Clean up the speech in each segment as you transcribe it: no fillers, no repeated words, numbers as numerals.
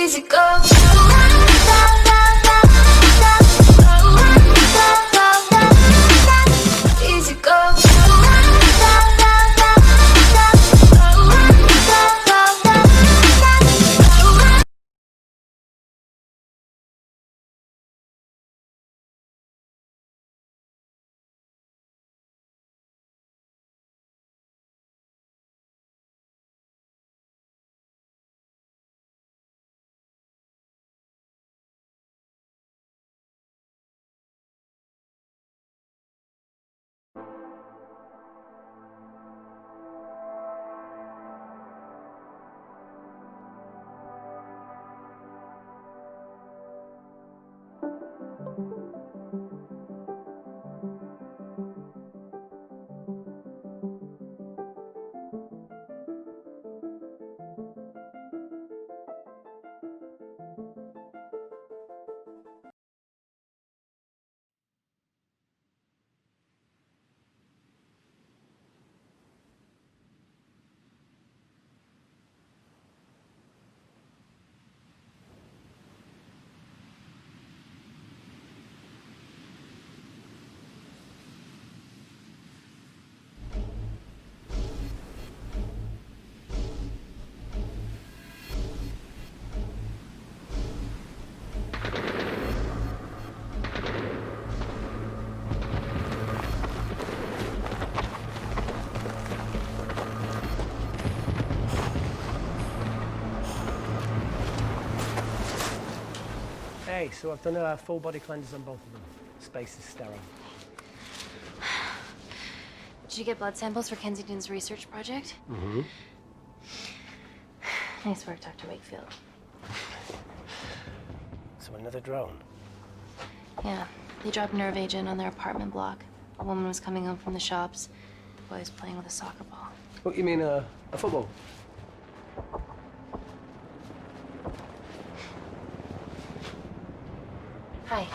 Easy go. Easy go. Hey, so I've done full body cleanses on both of them. Space is sterile. Did you get blood samples for Kensington's research project? Mm-hmm. Nice work, Dr. Wakefield. So another drone. Yeah, they dropped nerve agent on their apartment block. A woman was coming home from the shops. The boy was playing with a soccer ball. What, you mean a football? Hi.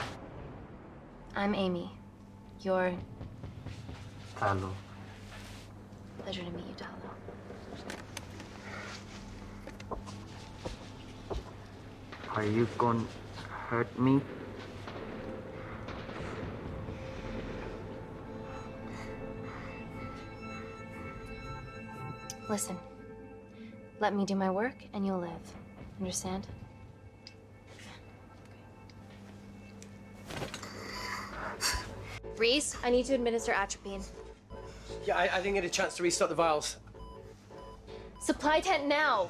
I'm Amy. You're... Hello. Pleasure to meet you, Talo. Are you gonna hurt me? Listen. Let me do my work and you'll live. Understand? Reese, I need to administer atropine. Yeah, I didn't get a chance to restock the vials. Supply tent now!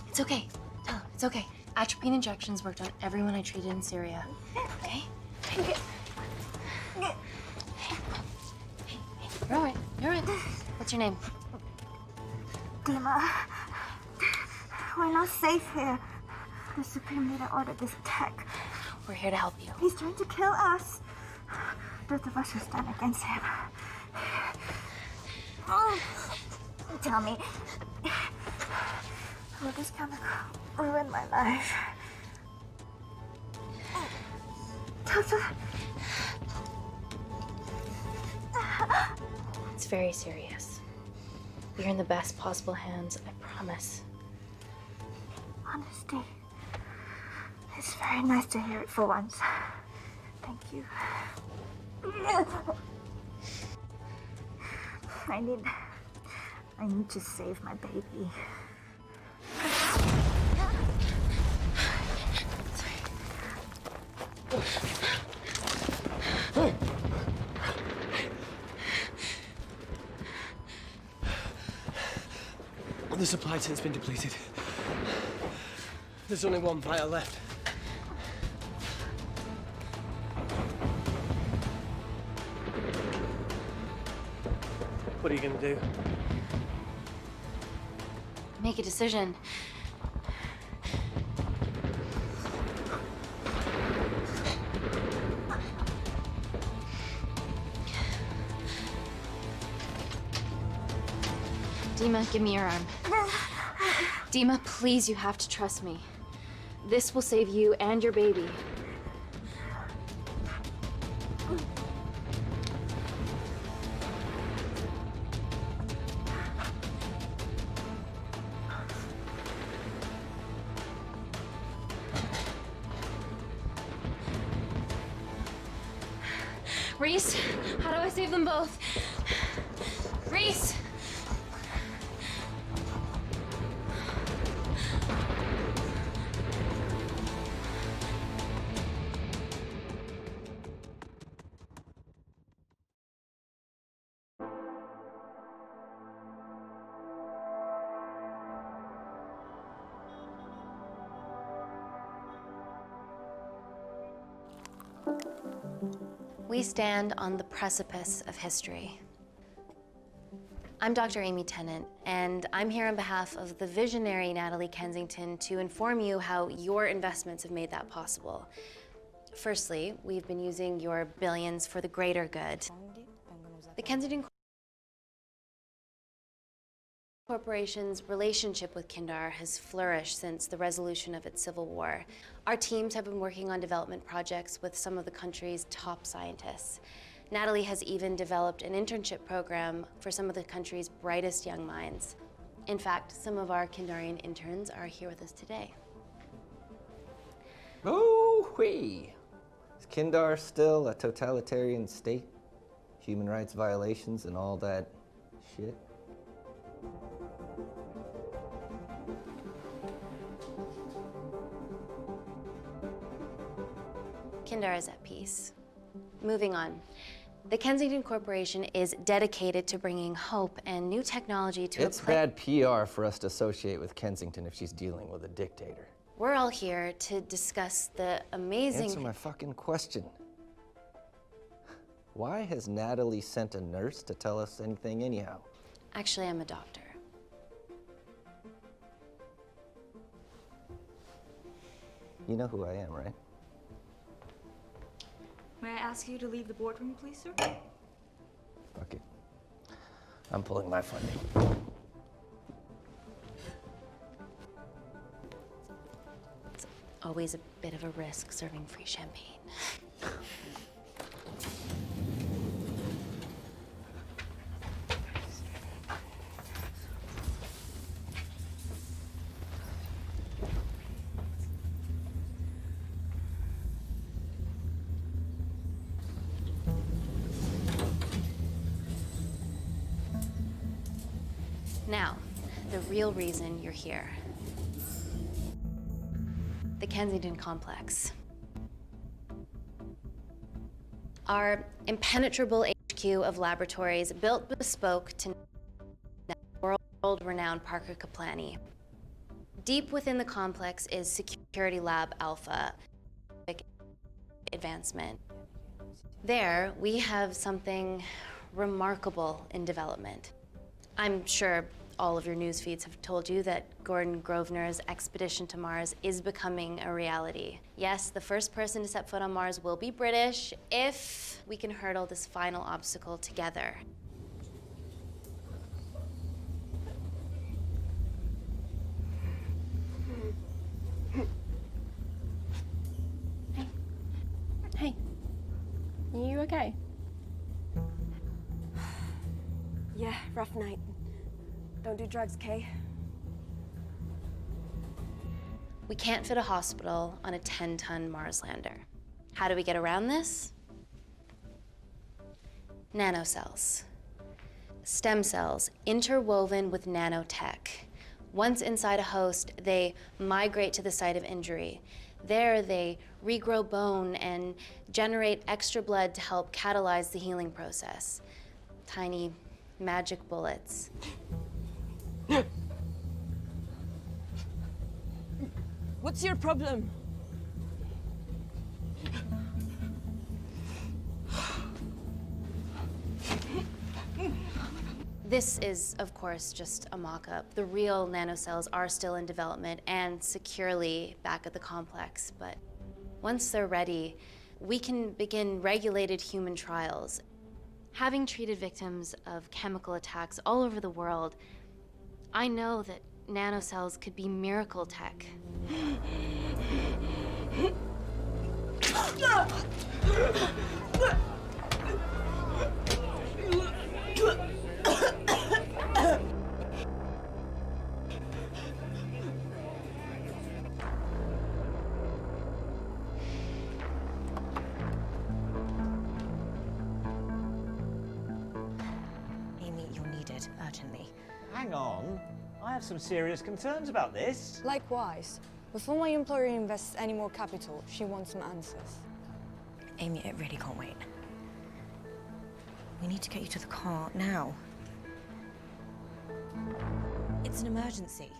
It's okay. Tell him, it's okay. Atropine injections worked on everyone I treated in Syria. Okay? Hey. You're all right. You're all right. What's your name? Dima, we're not safe here. The Supreme Leader ordered this attack. We're here to help you. He's trying to kill us. Both of us will stand against him. Tell me, will this chemical ruin my life? Doctor. It's very serious. You're in the best possible hands, I promise. Honesty. It's very nice to hear it for once. Thank you. I need to save my baby. The supply tent's been depleted. There's only one vial left. What are you gonna do? Make a decision. Dima, give me your arm. Dima, please, you have to trust me. This will save you and your baby. Reese, how do I save them both? Reese! We stand on the precipice of history. I'm Dr. Amy Tennant, and I'm here on behalf of the visionary Natalie Kensington to inform you how your investments have made that possible. Firstly, we've been using your billions for the greater good. The Kensington Corporation's relationship with Kindar has flourished since the resolution of its civil war. Our teams have been working on development projects with some of the country's top scientists. Natalie has even developed an internship program for some of the country's brightest young minds. In fact, some of our Kindarian interns are here with us today. Ooh-wee! Is Kindar still a totalitarian state? Human rights violations and all that shit? Kindar is at peace. Moving on. The Kensington Corporation is dedicated to bringing hope and new technology to It's bad PR for us to associate with Kensington if she's dealing with a dictator. We're all here to discuss the amazing... Answer my fucking question. Why has Natalie sent a nurse to tell us anything anyhow? Actually, I'm a doctor. You know who I am, right? May I ask you to leave the boardroom, please, sir? Fuck it. I'm pulling my funding. It's always a bit of a risk serving free champagne. Now, the real reason you're here. The Kensington Complex. Our impenetrable HQ of laboratories built bespoke to world-renowned Parker Kaplani. Deep within the complex is Security Lab Alpha advancement. There, we have something remarkable in development. I'm sure all of your news feeds have told you that Gordon Grosvenor's expedition to Mars is becoming a reality. Yes, the first person to set foot on Mars will be British if we can hurdle this final obstacle together. Hey, are you okay? Yeah, rough night. Don't do drugs, Kay? We can't fit a hospital on a 10-ton Mars lander. How do we get around this? Nanocells. Stem cells interwoven with nanotech. Once inside a host, they migrate to the site of injury. There, they regrow bone and generate extra blood to help catalyze the healing process. Tiny magic bullets. What's your problem? This is, of course, just a mock-up. The real nanocells are still in development and securely back at the complex, but once they're ready, we can begin regulated human trials. Having treated victims of chemical attacks all over the world, I know that nanocells could be miracle tech. it urgently. Hang on. I have some serious concerns about this. Likewise. Before my employer invests any more capital, she wants some answers. Amy, it really can't wait. We need to get you to the car now. It's an emergency.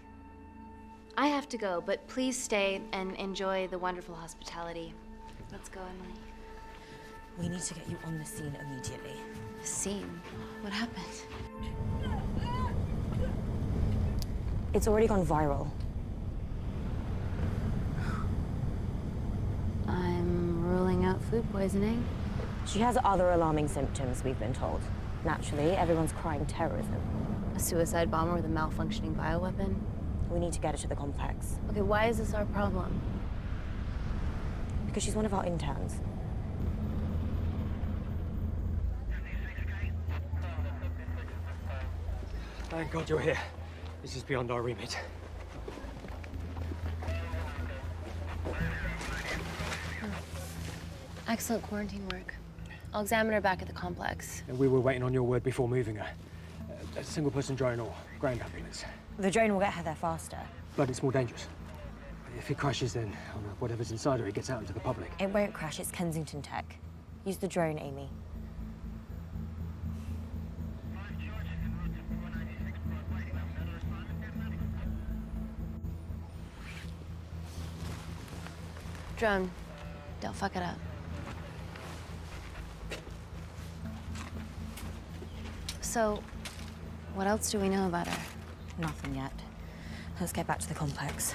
I have to go, but please stay and enjoy the wonderful hospitality. Let's go, Emily. We need to get you on the scene immediately. The scene? What happened? It's already gone viral. I'm ruling out food poisoning. She has other alarming symptoms, we've been told. Naturally, everyone's crying terrorism. A suicide bomber with a malfunctioning bioweapon? We need to get her to the complex. Okay, why is this our problem? Because she's one of our interns. Thank God you're here. This is beyond our remit. Excellent quarantine work. I'll examine her back at the complex. And we were waiting on your word before moving her. A single-person drone or ground ambulance. The drone will get her there faster. But it's more dangerous. If it crashes, then whatever's inside her, it gets out into the public. It won't crash, it's Kensington tech. Use the drone, Amy. Drone, don't fuck it up. So, what else do we know about her? Nothing yet. Let's get back to the complex.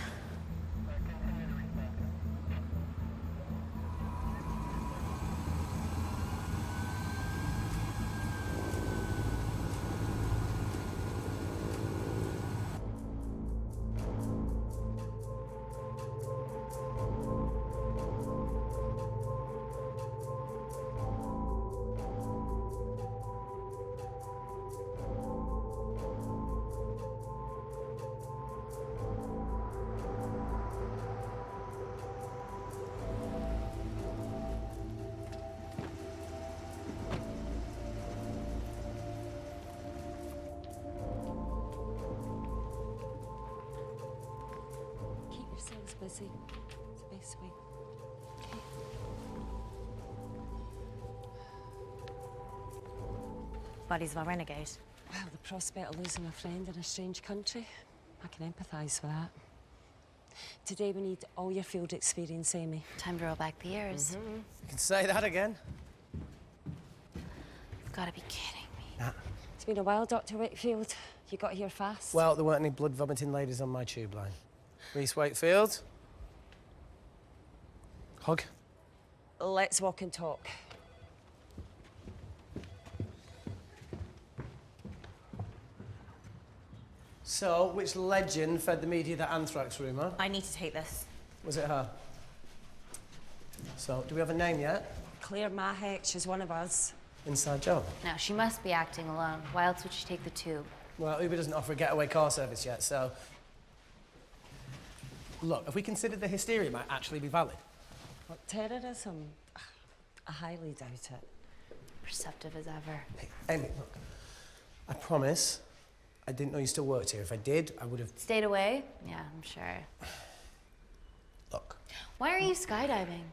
Busy. It's the best way. Okay. Buddies of our renegade. Well, the prospect of losing a friend in a strange country, I can empathise with that. Today we need all your field experience, Amy. Time to roll back the years. You can say that again. You've got to be kidding me. Nah. It's been a while, Dr. Wakefield. You got here fast. Well, there weren't any blood-vomiting ladies on my tube line. Reese Wakefield. Hug. Let's walk and talk. So, which legend fed the media that anthrax rumour? I need to take this. Was it her? So, do we have a name yet? Claire Mahek, she's one of us. Inside job. Now, she must be acting alone. Why else would she take the tube? Well, Uber doesn't offer a getaway car service yet, so... Look, if we considered the hysteria might actually be valid. What, terrorism? I highly doubt it. Perceptive as ever. Hey, Amy, look. I promise I didn't know you still worked here. If I did, I would have... Stayed away? Yeah, I'm sure. Look. Why are you skydiving?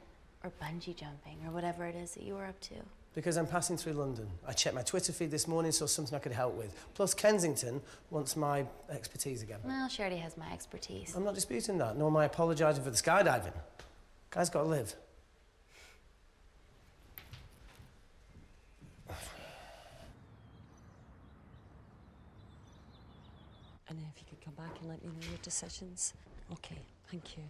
Or bungee jumping, or whatever it is that you were up to? Because I'm passing through London. I checked my Twitter feed this morning, saw something I could help with. Plus, Kensington wants my expertise again. Well, she already has my expertise. I'm not disputing that, nor am I apologising for the skydiving. Guy's got to live. And if you could come back and let me know your decisions. Okay, thank you.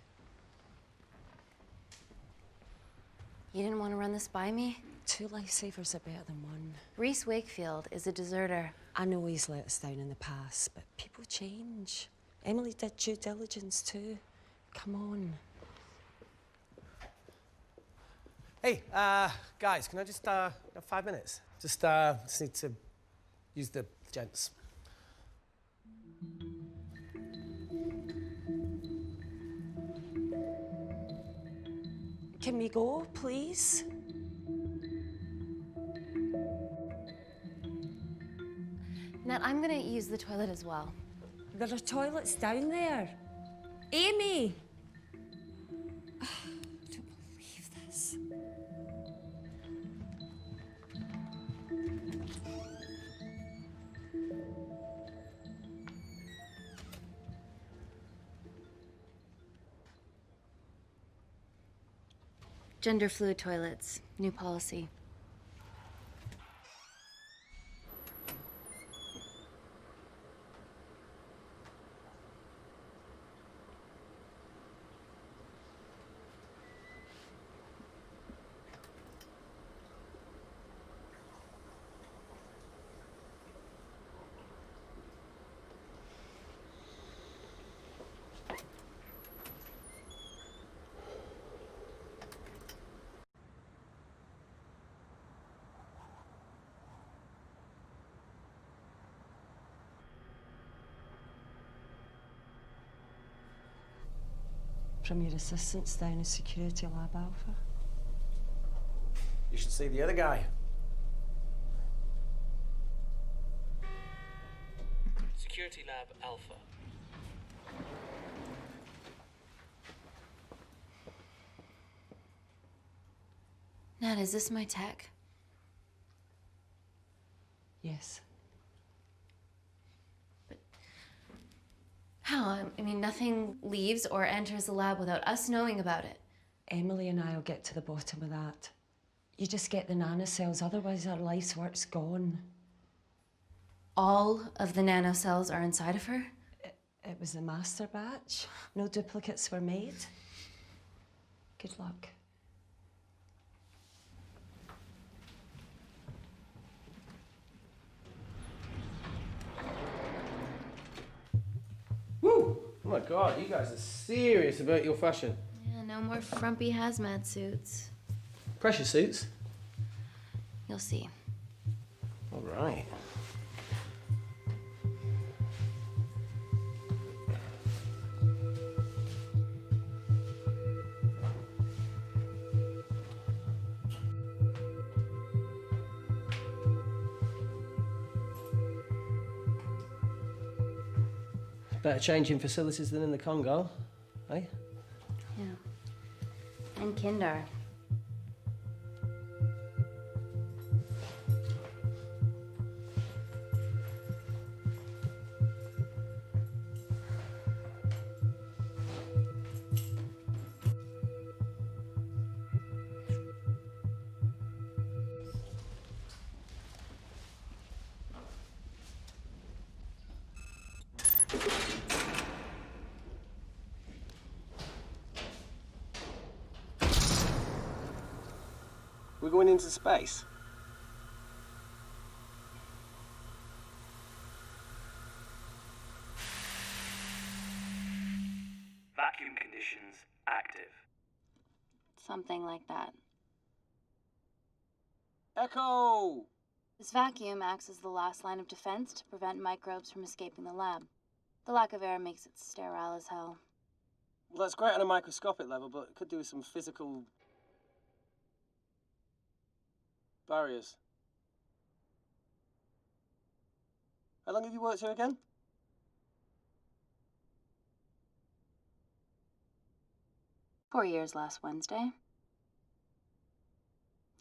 You didn't want to run this by me? 2 lifesavers are better than 1. Reese Wakefield is a deserter. I know he's let us down in the past, but people change. Emily did due diligence too. Come on. Hey, guys, can I just have 5 minutes? Just need to use the gents. Can we go, please? Nat, I'm gonna use the toilet as well. There are toilets down there. Amy! I don't believe this. Gender fluid toilets, new policy. From your assistants down in Security Lab Alpha. You should see the other guy. Security Lab Alpha. Nat, is this my tech? Yes. How? I mean, nothing leaves or enters the lab without us knowing about it. Emily and I will get to the bottom of that. You just get the nanocells, otherwise our life's work's gone. All of the nanocells are inside of her? It was a master batch. No duplicates were made. Good luck. Woo! Oh my God, you guys are serious about your fashion. Yeah, no more frumpy hazmat suits. Pressure suits? You'll see. All right. Better changing facilities than in the Congo, eh? Yeah. And Kindar. We're going into space. Vacuum conditions active. Something like that. Echo! This vacuum acts as the last line of defense to prevent microbes from escaping the lab. The lack of air makes it sterile as hell. Well, that's great on a microscopic level, but it could do with some physical barriers. How long have you worked here again? "4 years last Wednesday.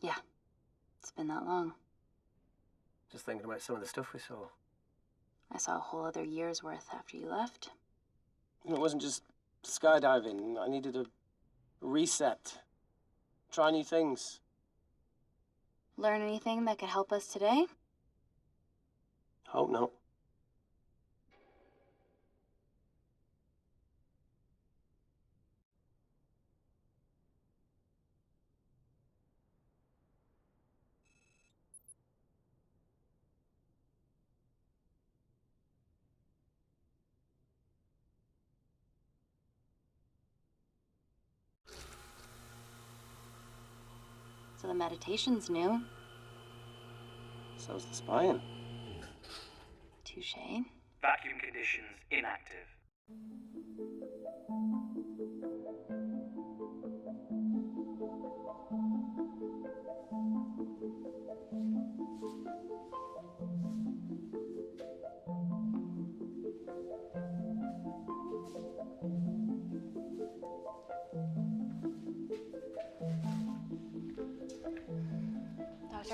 Yeah, it's been that long. Just thinking about some of the stuff we saw. I saw a whole other year's worth after you left. You know, it wasn't just skydiving. I needed a reset. Try new things. Learn anything that could help us today? Hope not. So the meditation's new. So's the spying. Touché. Vacuum conditions inactive.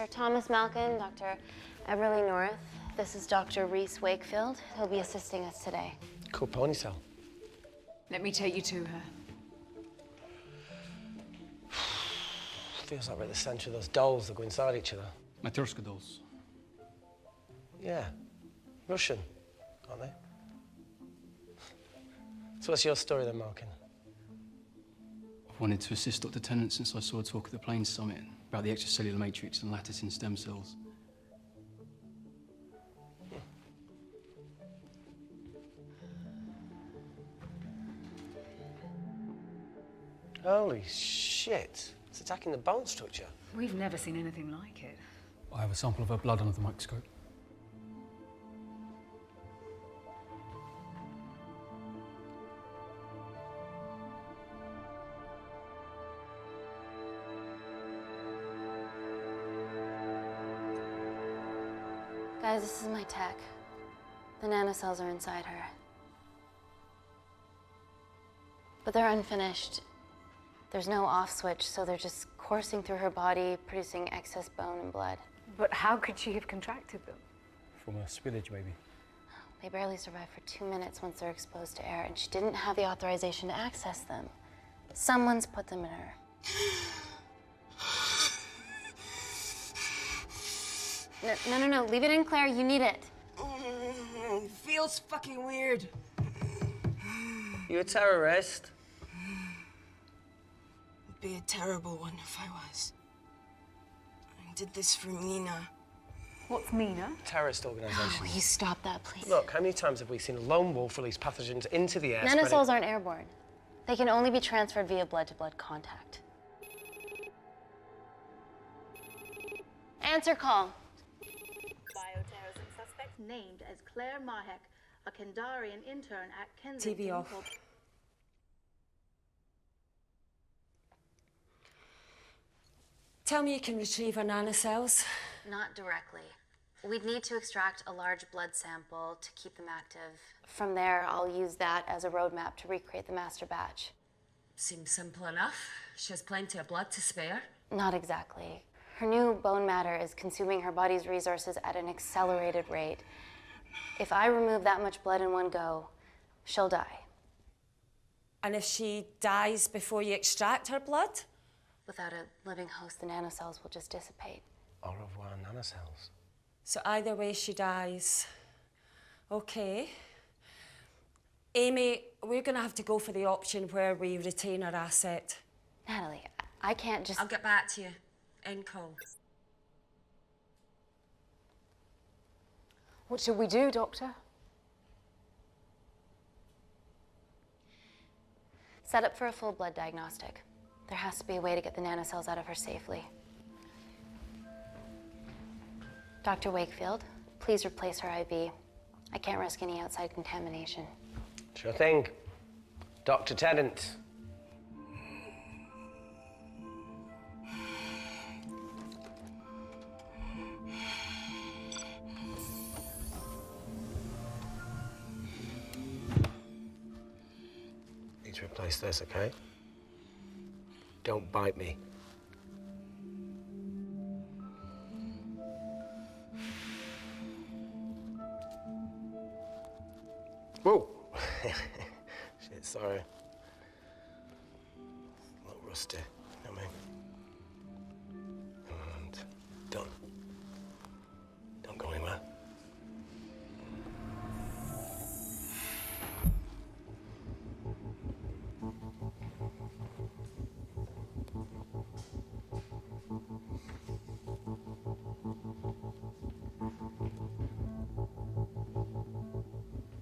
Thomas Malkin, Dr. Everly North. This is Dr. Reese Wakefield. He'll be assisting us today. Cool ponytail. Let me take you to her. Feels like we're at the centre of those dolls that go inside each other. Matryoshka dolls. Yeah. Russian, aren't they? So what's your story then, Malkin? I've wanted to assist Dr. Tennant since I saw a talk at the Plains Summit about the extracellular matrix and lattice in stem cells. Holy shit. It's attacking the bone structure. We've never seen anything like it. I have a sample of her blood under the microscope. Guys, this is my tech. The nanocells are inside her. But they're unfinished. There's no off switch, so they're just coursing through her body, producing excess bone and blood. But how could she have contracted them? From a spillage, maybe. They barely survive for 2 minutes once they're exposed to air, and she didn't have the authorization to access them. Someone's put them in her. No, leave it in, Claire, you need it. It feels fucking weird. You a terrorist? It'd be a terrible one if I was. I did this for Mina. What's Mina? Terrorist organisation. Oh, will you stop that, please? Look, how many times have we seen a lone wolf release pathogens into the air? Nanocells aren't airborne. They can only be transferred via blood-to-blood contact. Answer call. Bioterrorism suspect named as Claire Mahek, a Kindarian intern at Kensington. TV off. Tell me you can retrieve her nanocells. Not directly. We'd need to extract a large blood sample to keep them active. From there, I'll use that as a roadmap to recreate the master batch. Seems simple enough. She has plenty of blood to spare. Not exactly. Her new bone matter is consuming her body's resources at an accelerated rate. If I remove that much blood in one go, she'll die. And if she dies before you extract her blood? Without a living host, the nanocells will just dissipate. Au revoir, nanocells. So either way she dies. Okay. Amy, we're gonna have to go for the option where we retain our asset. Natalie, I can't just... I'll get back to you. End call. What should we do, Doctor? Set up for a full blood diagnostic. There has to be a way to get the nanocells out of her safely. Dr. Wakefield, please replace her IV. I can't risk any outside contamination. Sure thing. Dr. Tennant. Need to replace this, okay? Don't bite me. Whoa! Shit, sorry. A little rusty, you know what I mean? And don't go anywhere.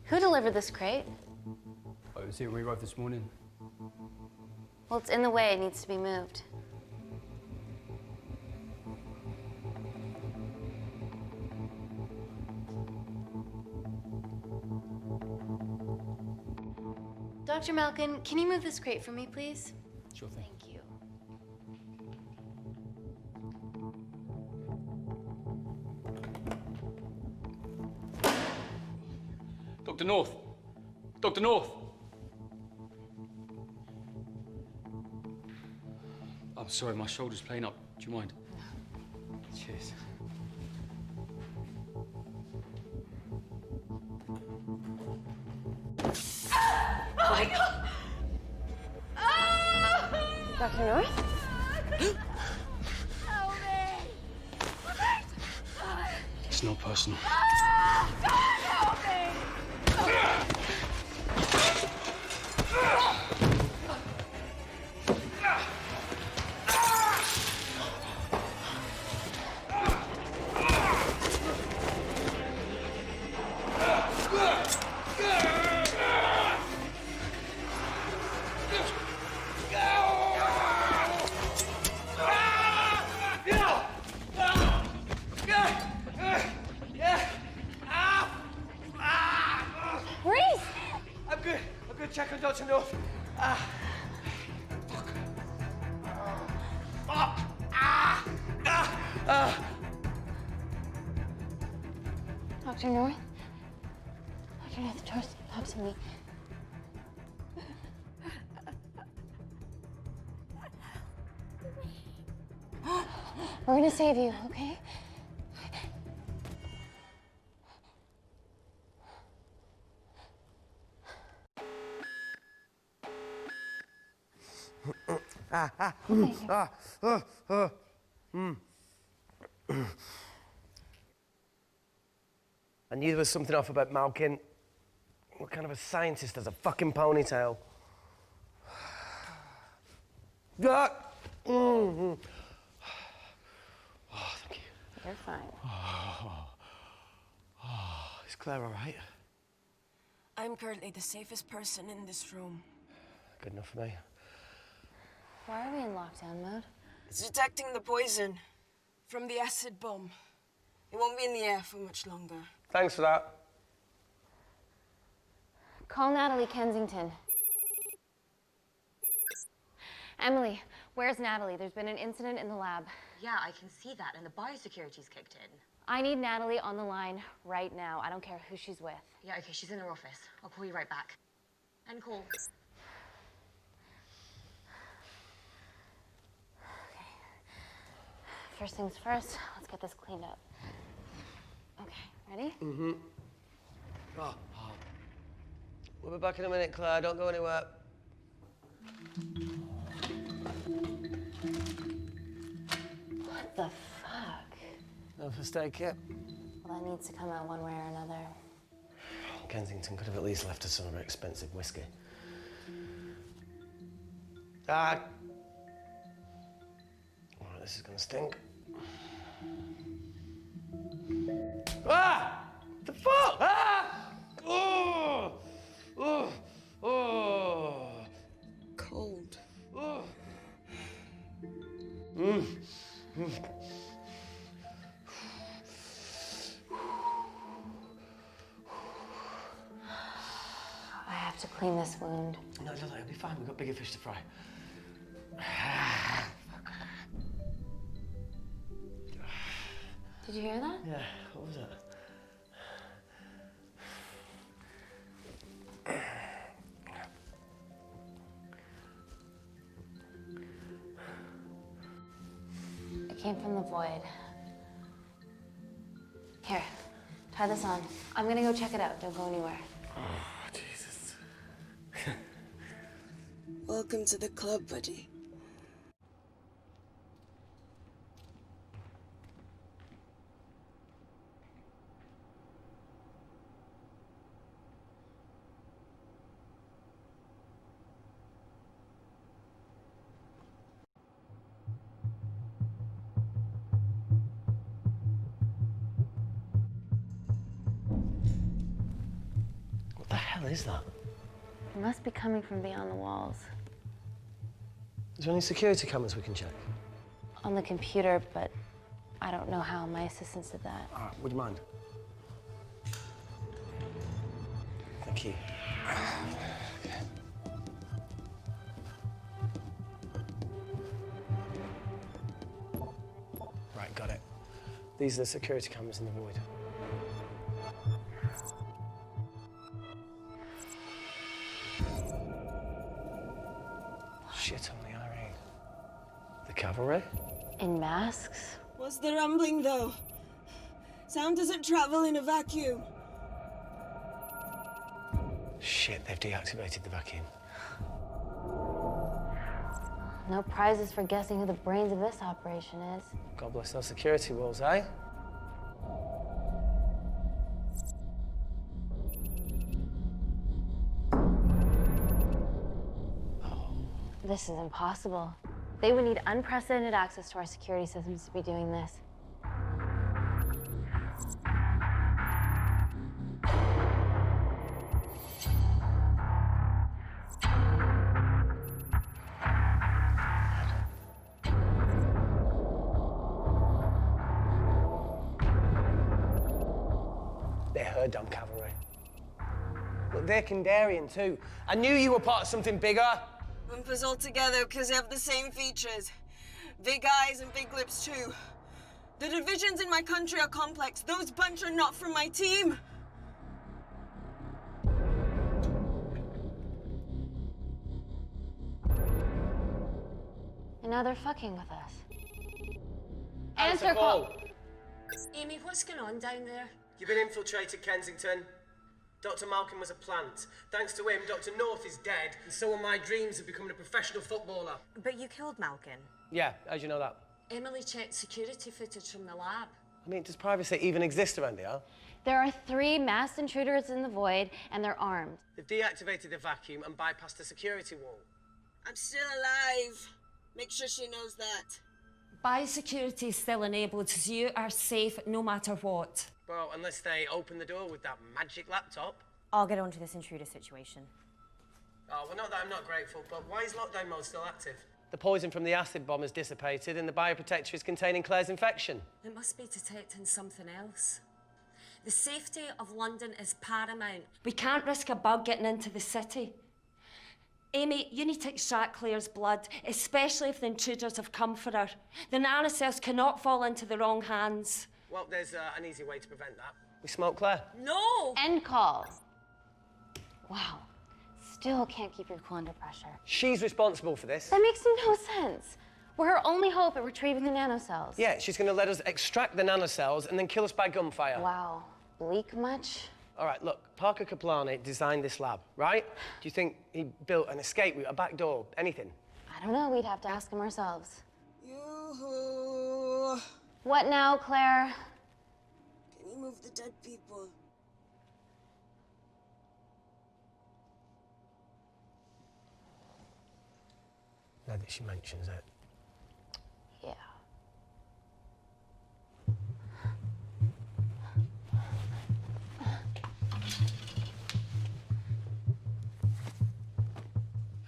Who delivered this crate? Oh, it was here we arrived this morning. Well, it's in the way. It needs to be moved. Dr. Malkin, can you move this crate for me, please? Sure thing. Thank you. Dr. North! Dr. North! I'm sorry, my shoulder's playing up. Do you mind? Cheers. Oh my God! Dr. North? Help me! It's not personal. God, help me! Reese! I'm good. Check on Dr. North. Dr. North? Dr. North, talk to me. We're gonna save you, okay? I knew there was something off about Malkin. What kind of a scientist has a fucking ponytail? Ah! Oh, thank you. You're fine. Is Claire all right? I'm currently the safest person in this room. Good enough for me. Why are we in lockdown mode? It's detecting the poison from the acid bomb. It won't be in the air for much longer. Thanks for that. Call Natalie Kensington. Emily, where's Natalie? There's been an incident in the lab. Yeah, I can see that, and the biosecurity's kicked in. I need Natalie on the line right now. I don't care who she's with. Yeah, okay, she's in her office. I'll call you right back. End call. Okay. First things first, let's get this cleaned up. Okay, ready? Mm-hmm. We'll be back in a minute, Claire. Don't go anywhere. What the fuck? No first aid kit. Well, that needs to come out one way or another. Kensington could have at least left us some of her expensive whiskey. Ah! All right, this is gonna stink. Ah! The fuck? Ah! Oh! Oh! Oh! Cold. Oh! I have to clean this wound. No, it'll be fine. We've got bigger fish to fry. Did you hear that? Yeah, what was that? It came from the void. Here, try this on. I'm gonna go check it out. Don't go anywhere. Oh, Jesus. Welcome to the club, buddy. What the hell is that? It must be coming from beyond the walls. Is there any security cameras we can check? On the computer, but I don't know how. My assistants did that. All right, would you mind? Thank you. Right, got it. These are the security cameras in the void. Shit on the IRA. The cavalry? In masks? What? What's the rumbling, though? Sound doesn't travel in a vacuum. Shit, they've deactivated the vacuum. No prizes for guessing who the brains of this operation is. God bless those security walls, eh? This is impossible. They would need unprecedented access to our security systems to be doing this. They're her damn cavalry. Look, they're Kindarian too. I knew you were part of something bigger. Lumpers all together because they have the same features. Big eyes and big lips too. The divisions in my country are complex. Those bunch are not from my team. And now they're fucking with us. Answer call. Amy, what's going on down there? You've been infiltrated, Kensington. Dr. Malcolm was a plant. Thanks to him, Dr. North is dead, and so are my dreams of becoming a professional footballer. But you killed Malcolm. Yeah, how'd you know that? Emily checked security footage from the lab. I mean, does privacy even exist around here? There are 3 masked intruders in the void, and they're armed. They've deactivated the vacuum and bypassed the security wall. I'm still alive. Make sure she knows that. Biosecurity is still enabled, so you are safe no matter what. Well, unless they open the door with that magic laptop. I'll get onto this intruder situation. Oh, well, not that I'm not grateful, but why is lockdown mode still active? The poison from the acid bomb has dissipated and the bioprotector is containing Claire's infection. It must be detecting something else. The safety of London is paramount. We can't risk a bug getting into the city. Amy, you need to extract Claire's blood, especially if the intruders have come for her. The nanocells cannot fall into the wrong hands. Well, there's an easy way to prevent that. We smoke Claire. No! End call. Wow. Still can't keep your cool under pressure. She's responsible for this. That makes no sense. We're her only hope at retrieving the nanocells. Yeah, she's going to let us extract the nanocells and then kill us by gunfire. Wow. Bleak much? All right, look, Parker Kaplani designed this lab, right? Do you think he built an escape route, a back door, anything? I don't know. We'd have to ask him ourselves. Yoo-hoo. What now, Claire? Can you move the dead people? Now that she mentions it. Yeah.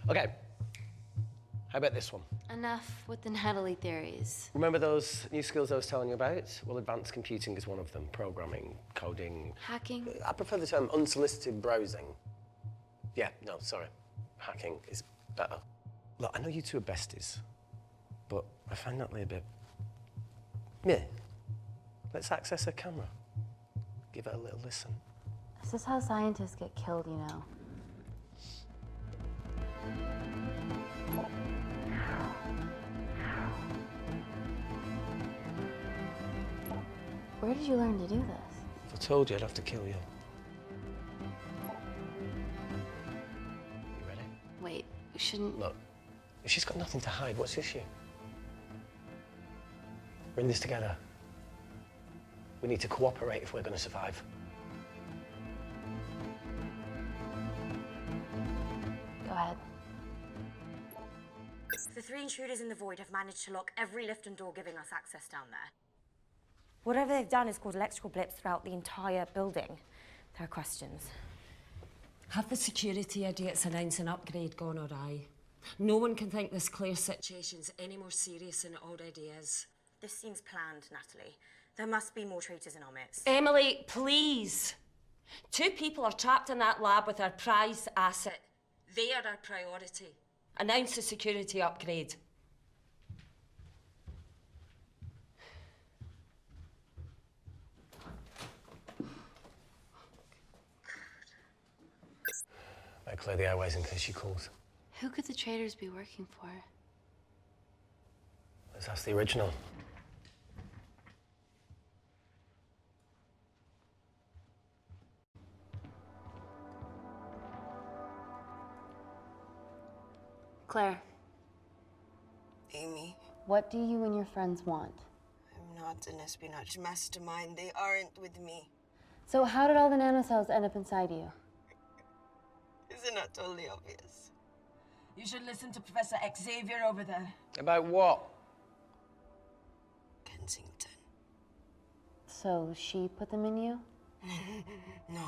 Okay. How about this one? Enough with the Natalie theories. Remember those new skills I was telling you about? Well, advanced computing is one of them. Programming, coding. Hacking? I prefer the term unsolicited browsing. Yeah, no, sorry. Hacking is better. Look, I know you two are besties, but I find Natalie a bit... meh. Let's access her camera. Give her a little listen. This is how scientists get killed, you know. Where did you learn to do this? If I told you, I'd have to kill you. You ready? Wait, we shouldn't... Look, if she's got nothing to hide, what's the issue? We're in this together. We need to cooperate if we're going to survive. Go ahead. The 3 intruders in the void have managed to lock every lift and door giving us access down there. Whatever they've done has caused electrical blips throughout the entire building. There are questions. Have the security idiots announce an upgrade gone awry? No one can think this Claire situation's any more serious than it already is. This seems planned, Natalie. There must be more traitors in our midst. Emily, please. 2 people are trapped in that lab with our prized asset. They are our priority. Announce the security upgrade. Better clear the airways in case she calls. Who could the traitors be working for? Let's ask the original. Claire, Amy, what do you and your friends want? I'm not an espionage mastermind. They aren't with me. So how did all the nanocells end up inside you? Isn't that totally obvious? You should listen to Professor Xavier over there. About what? Kensington. So she put them in you? No.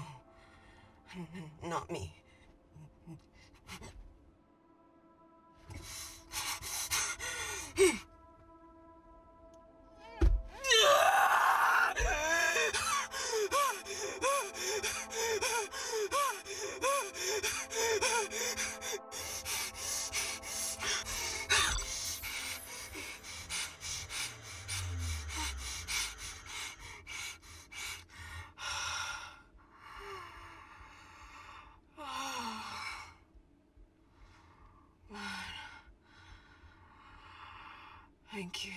Not me. Thank you.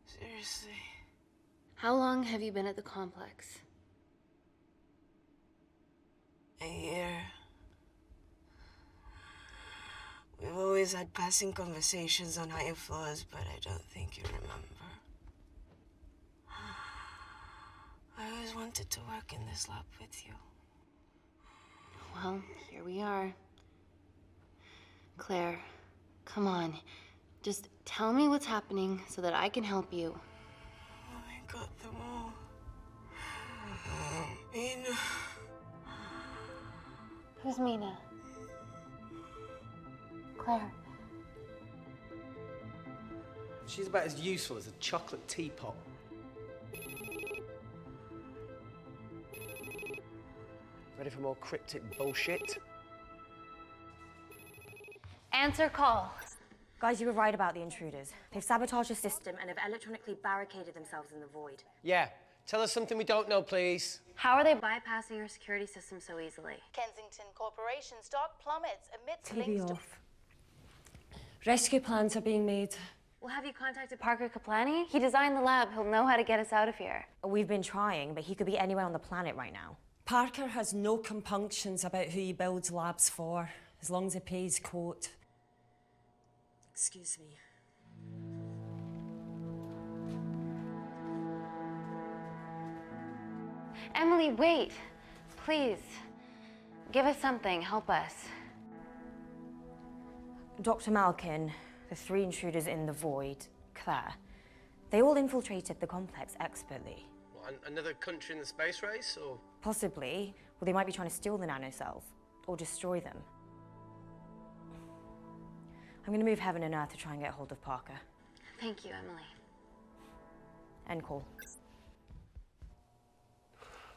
Seriously. How long have you been at the complex? A year. We've always had passing conversations on higher floors, but I don't think you remember. I always wanted to work in this lab with you. Well, here we are. Claire, come on. Just tell me what's happening so that I can help you. I got them all. Mina. Who's Mina? Claire. She's about as useful as a chocolate teapot. Ready for more cryptic bullshit? Answer call. Guys, you were right about the intruders. They've sabotaged the system and have electronically barricaded themselves in the void. Yeah. Tell us something we don't know, please. How are they bypassing your security system so easily? Kensington Corporation stock plummets amidst TV links to... off. Rescue plans are being made. Well, have you contacted Parker Kaplani? He designed the lab. He'll know how to get us out of here. We've been trying, but he could be anywhere on the planet right now. Parker has no compunctions about who he builds labs for, as long as he pays quote. Excuse me. Emily, wait. Please. Give us something. Help us. Dr. Malkin, the three intruders in the void, Claire, they all infiltrated the complex expertly. What, another country in the space race, or? Possibly. Well, they might be trying to steal the nanocells or destroy them. I'm going to move heaven and earth to try and get hold of Parker. Thank you, Emily. End call.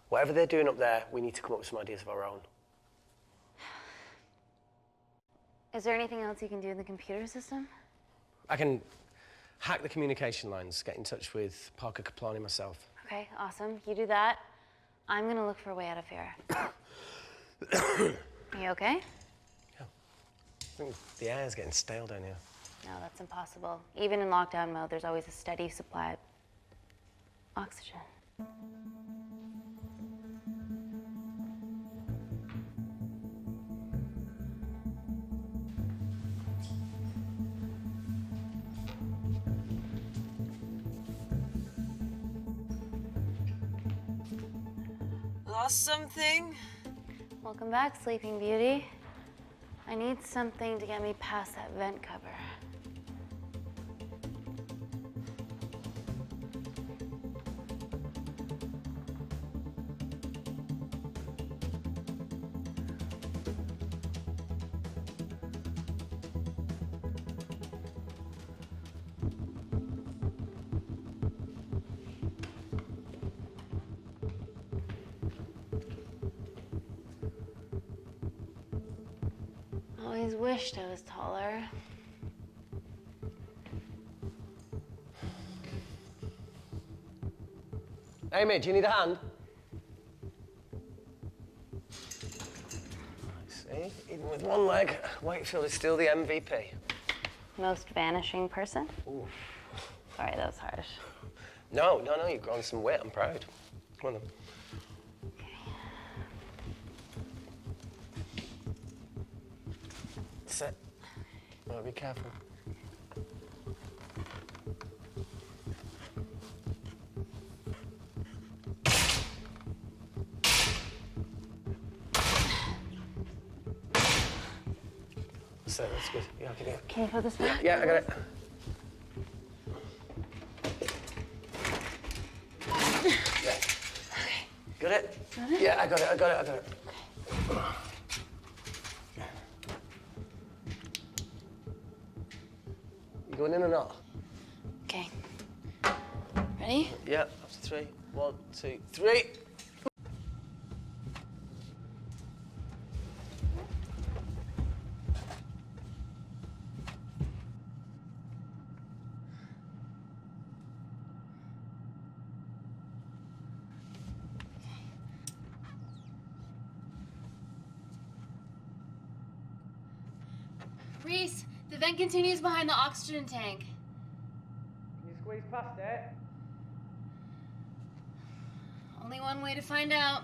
Whatever they're doing up there, we need to come up with some ideas of our own. Is there anything else you can do in the computer system? I can hack the communication lines, get in touch with Parker Kaplani myself. Okay, awesome. You do that. I'm gonna look for a way out of here. You okay? Yeah. I think the air's getting stale down here. No, that's impossible. Even in lockdown mode, there's always a steady supply of oxygen. Lost something? Welcome back, Sleeping Beauty. I need something to get me past that vent cover. Always wished I was taller. Amy, do you need a hand? See, even with one leg, Wakefield is still the MVP. Most vanishing person? Ooh. Sorry, that was harsh. No, you've grown some weight, I'm proud. Come on then. Sit. Right, be careful. So that's good. Yeah, I can do it. Can you put this back? Yeah, I got it. Yeah. Got it? Got it? Yeah, I got it. You going in or not? Okay. Ready? Yeah, after 3. 1, 2, 3. Reese, the vent continues behind the oxygen tank. Can you squeeze past it? Only one way to find out.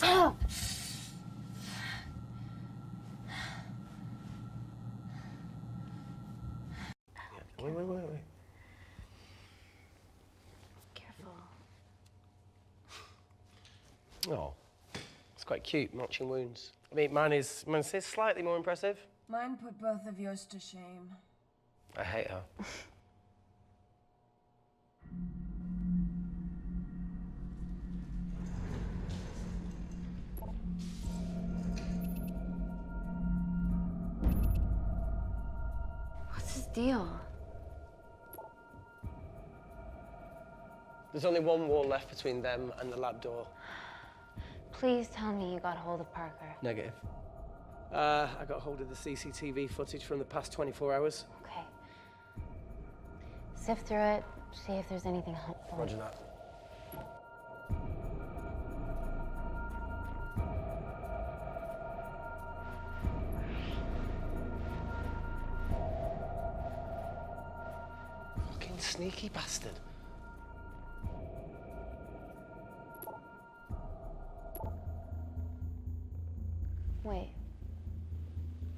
Oh! Wait. Careful. Oh, it's quite cute, matching wounds. I mean, mine's slightly more impressive. Mine put both of yours to shame. I hate her. What's his deal? There's only one wall left between them and the lab door. Please tell me you got hold of Parker. Negative. I got hold of the CCTV footage from the past 24 hours. Okay. Sift through it, see if there's anything helpful. Roger that. Fucking sneaky bastard. Wait.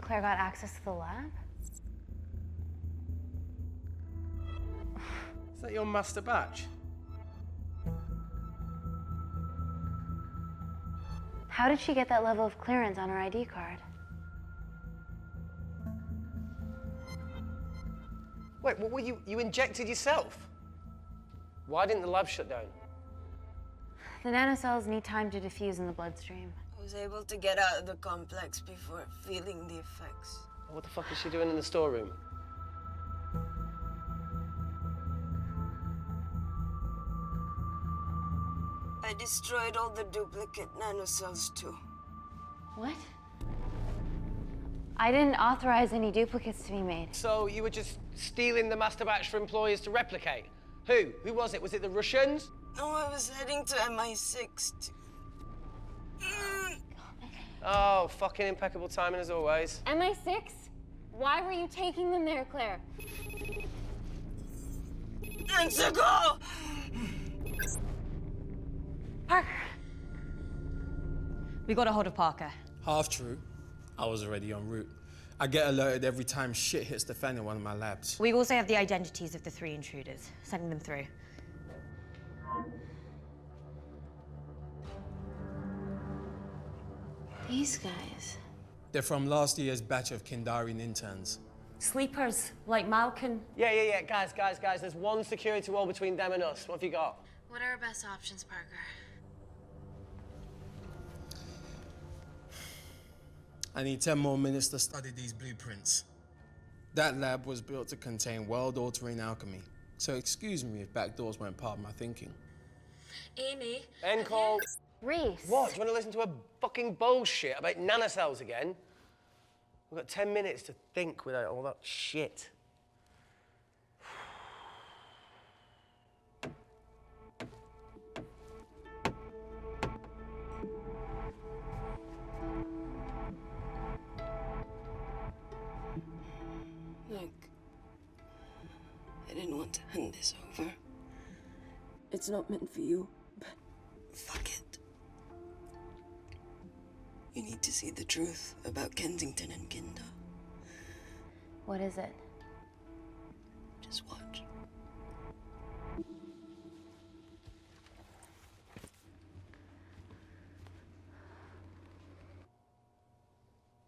Claire got access to the lab? Is that your master batch? How did she get that level of clearance on her ID card? Wait, what were you injected yourself? Why didn't the lab shut down? The nanocells need time to diffuse in the bloodstream. I was able to get out of the complex before feeling the effects. What the fuck is she doing in the storeroom? I destroyed all the duplicate nanocells too. What? I didn't authorize any duplicates to be made. So you were just stealing the master batch for employers to replicate? Who? Who was it? Was it the Russians? No, I was heading to MI6 to... Oh, fucking impeccable timing as always. MI6? Why were you taking them there, Claire? Let's go! Parker. We got a hold of Parker. Half true. I was already en route. I get alerted every time shit hits the fan in one of my labs. We also have the identities of the 3 intruders. Sending them through. These guys. They're from last year's batch of Kindarian interns. Sleepers, like Malkin. Yeah. Guys. There's one security wall between them and us. What have you got? What are our best options, Parker? I need 10 more minutes to study these blueprints. That lab was built to contain world-altering alchemy. So excuse me if backdoors weren't part of my thinking. Amy. End call. Reese. What? Do you want to listen to a fucking bullshit about nanocells again? We've got 10 minutes to think without all that shit. Look, I didn't want to hand this over. It's not meant for you, but fuck it. You need to see the truth about Kensington and Kindar. What is it? Just watch.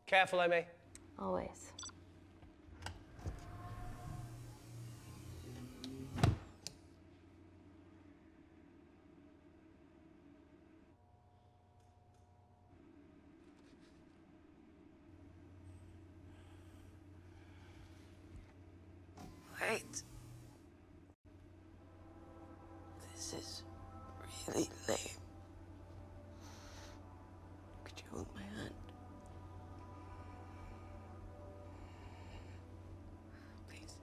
Careful, Amy. Always. Wait. This is really lame. Could you hold my hand? Please.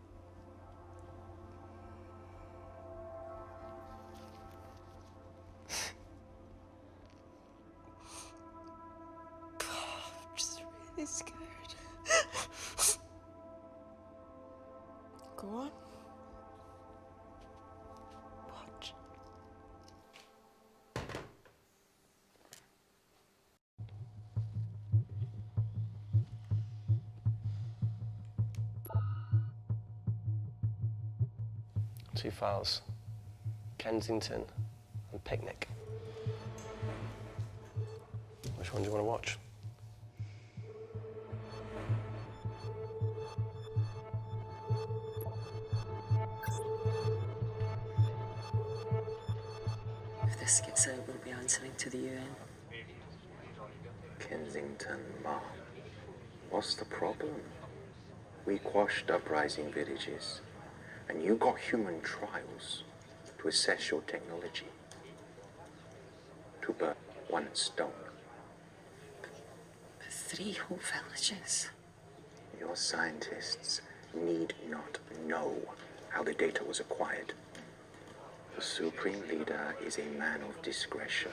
I'm just really scared. Go on. Watch. Two files. Kensington and Picnic. Which one do you want to watch? If this gets out, we'll be answering to the UN. Kensington, Ma. What's the problem? We quashed uprising villages, and you got human trials to assess your technology. To burn one stone. 3 whole villages. Your scientists need not know how the data was acquired. The Supreme Leader is a man of discretion.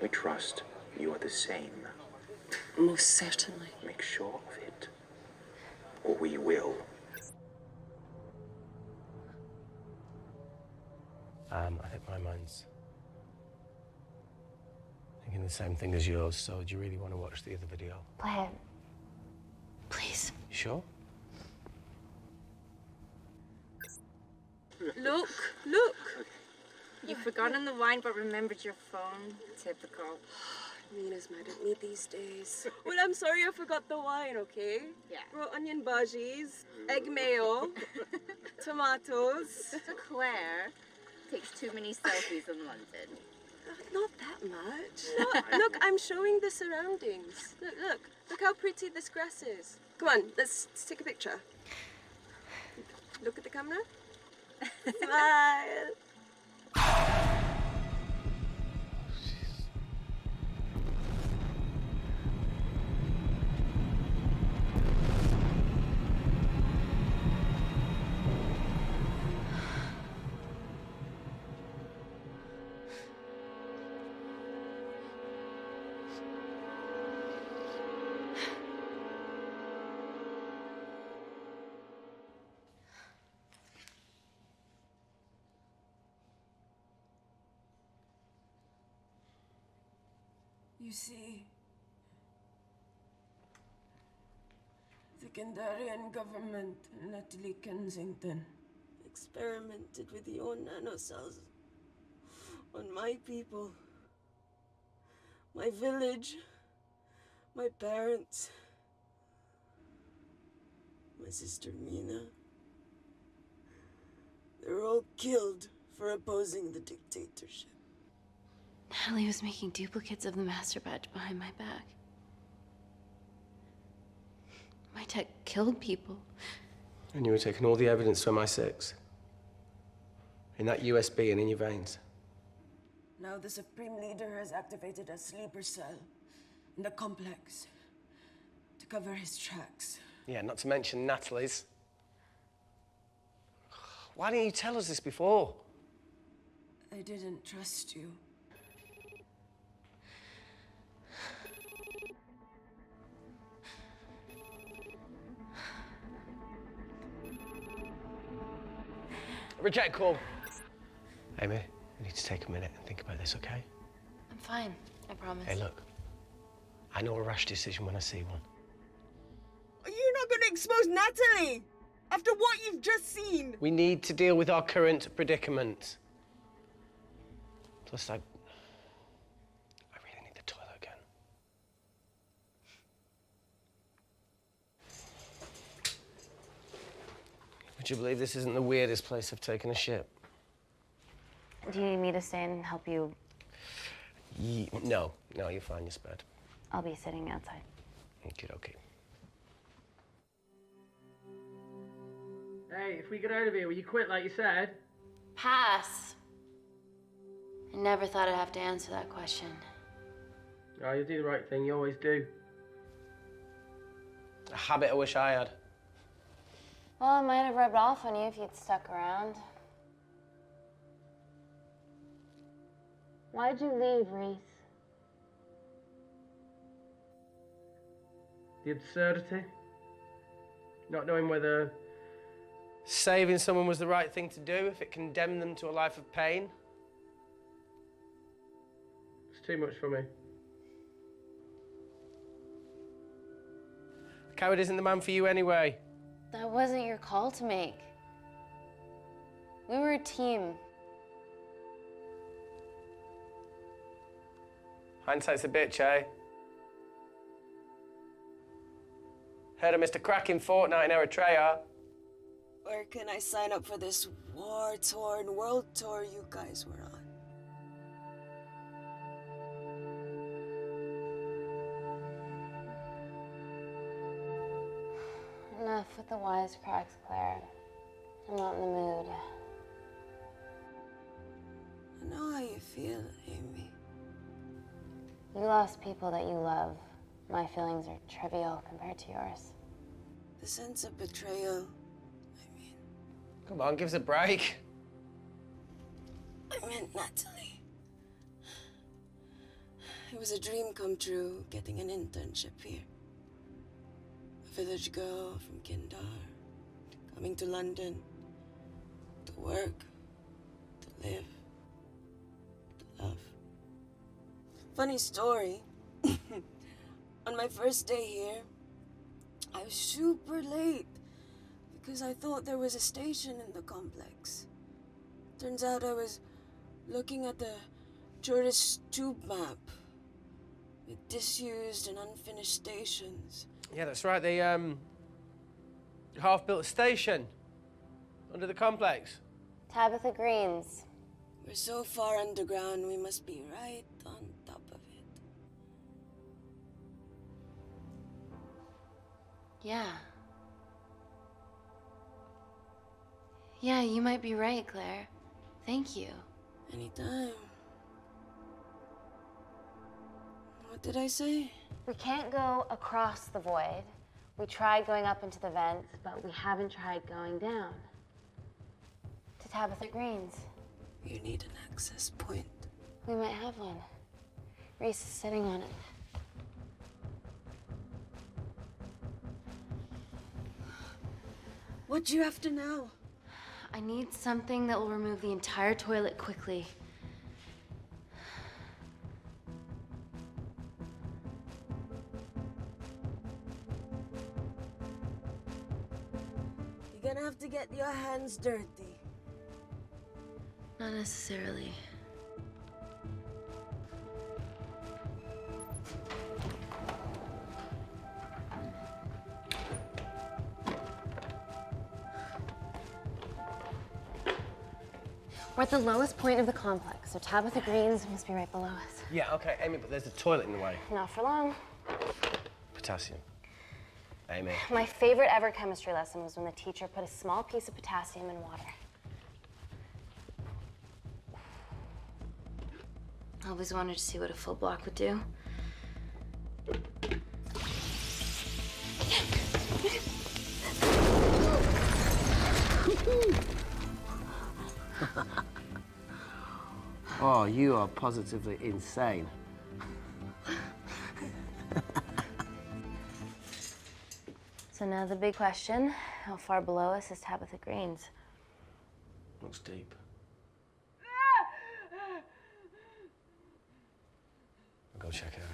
We trust you are the same. Most certainly. Make sure of it, or we will. I think my mind's thinking the same thing as yours, so do you really want to watch the other video? Play it. Please. You sure? Look, look. You've forgotten the wine but remembered your phone. Typical. Mina's mad at me these days. Well, I'm sorry I forgot the wine, okay? Yeah. Raw onion bhajis, egg mayo, tomatoes. Claire takes too many selfies in London. Not that much. Look, I'm showing the surroundings. Look how pretty this grass is. Come on, let's take a picture. Look at the camera. Smile. You see, the Kindarian government in Italy, Kensington, Experimented with your nanocells on my people, my village, my parents, my sister Mina. They were all killed for opposing the dictatorship. Natalie was making duplicates of the master batch behind my back. My tech killed people. And you were taking all the evidence to MI6? In that USB and in your veins? Now the Supreme Leader has activated a sleeper cell in the complex to cover his tracks. Yeah, not to mention Natalie's. Why didn't you tell us this before? I didn't trust you. Reject call. Amy, we need to take a minute and think about this, okay? I'm fine, I promise. Hey, look. I know a rash decision when I see one. You're not going to expose Natalie after what you've just seen. We need to deal with our current predicament. Plus, I really need the toilet again. Would you believe this isn't the weirdest place I've taken a shit? Do you need me to stay and help you? No, you're fine, you're spared. I'll be sitting outside. Okay. Hey, if we get out of here, will you quit like you said? Pass. I never thought I'd have to answer that question. Oh, you do the right thing, you always do. A habit I wish I had. Well, it might have rubbed off on you if you'd stuck around. Why'd you leave, Reese? The absurdity. Not knowing whether saving someone was the right thing to do if it condemned them to a life of pain. It's too much for me. A coward isn't the man for you anyway. That wasn't your call to make. We were a team. Hindsight's a bitch, eh? Heard of Mr. Cracking Fortnite in Eritrea. Where can I sign up for this war-torn world tour you guys were on? Enough with the wisecracks, Claire. I'm not in the mood. I know how you feel, Amy. You lost people that you love. My feelings are trivial compared to yours. The sense of betrayal. Come on, give us a break. I meant Natalie. It was a dream come true, getting an internship here. A village girl from Kindar, coming to London, to work, to live, to love. Funny story. On my first day here, I was super late because I thought there was a station in the complex. Turns out I was looking at the tourist tube map with disused and unfinished stations. Yeah, that's right. They half-built a station under the complex. Tabitha Green's. We're so far underground, we must be right on top of it. Yeah. Yeah, you might be right, Claire. Thank you. Anytime. What did I say? We can't go across the void. We tried going up into the vents, but we haven't tried going down. To Tabitha Green's. You need an access point. We might have one. Reese is sitting on it. What do you have to know? I need something that will remove the entire toilet quickly. You're gonna have to get your hands dirty. Not necessarily. We're at the lowest point of the complex, so Tabitha Green's must be right below us. Yeah, okay, Amy, but there's a toilet in the way. Not for long. Potassium. Amy. My favorite ever chemistry lesson was when the teacher put a small piece of potassium in water. I always wanted to see what a full block would do. Oh, you are positively insane. So now the big question, how far below us is Tabitha Green's? Looks deep. I'll go check it out.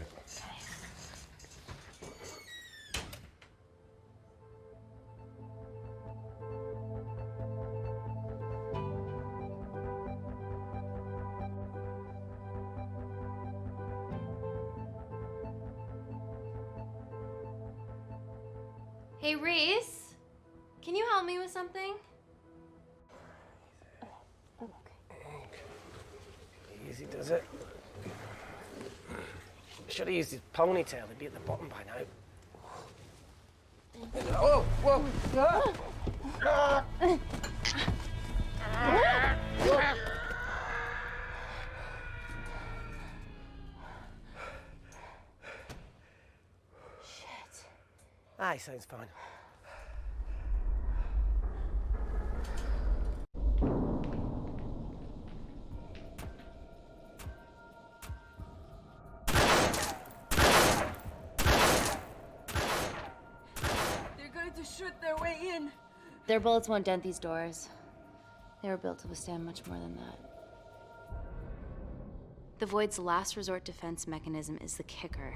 Hey, Reese, can you help me with something? Easy does it. Should have used his ponytail. He'd be at the bottom by now. Oh, whoa! Shit. Ah, he sounds fine. To shoot their way in. Their bullets won't dent these doors. They were built to withstand much more than that. The Void's last resort defense mechanism is the kicker.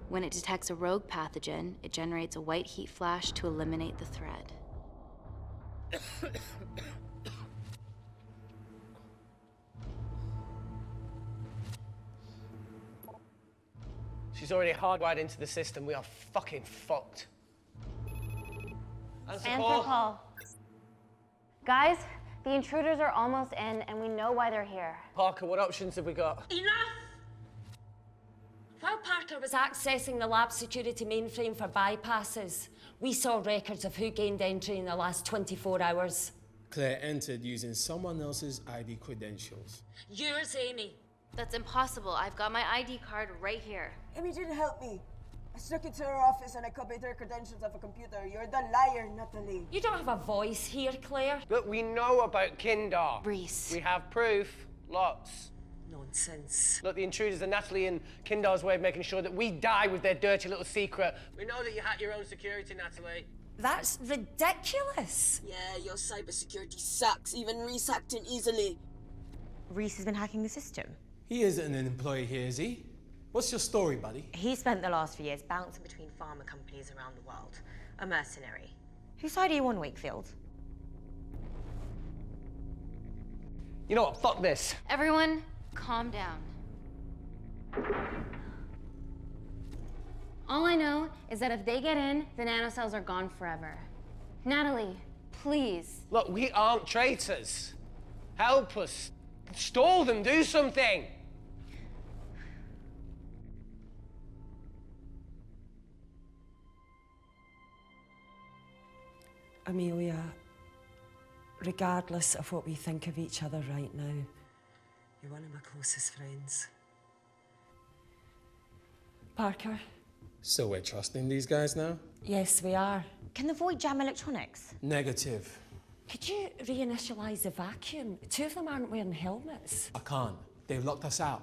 When it detects a rogue pathogen, it generates a white heat flash to eliminate the threat. She's already hardwired into the system. We are fucking fucked. Answer call. Guys, the intruders are almost in, and we know why they're here. Parker, what options have we got? Enough! While Parker was accessing the lab security mainframe for bypasses, we saw records of who gained entry in the last 24 hours. Claire entered using someone else's ID credentials. Yours, Amy. That's impossible. I've got my ID card right here. Amy didn't help me. I stuck it to her office and I copied her credentials off a computer. You're the liar, Natalie. You don't have a voice here, Claire. Look, we know about Kindar. Reese. We have proof. Lots. Nonsense. Look, the intruders are Natalie and Kindar's way of making sure that we die with their dirty little secret. We know that you hacked your own security, Natalie. That's ridiculous. Yeah, your cybersecurity sucks. Even Reese hacked it easily. Reese has been hacking the system. He isn't an employee here, is he? What's your story, buddy? He spent the last few years bouncing between pharma companies around the world. A mercenary. Whose side are you on, Wakefield? You know what? Fuck this. Everyone, calm down. All I know is that if they get in, the nanocells are gone forever. Natalie, please. Look, we aren't traitors. Help us. Stall them. Do something. Amelia, regardless of what we think of each other right now, you're one of my closest friends. Parker? So we're trusting these guys now? Yes, we are. Can the Void jam electronics? Negative. Could you reinitialize the vacuum? Two of them aren't wearing helmets. I can't. They've locked us out.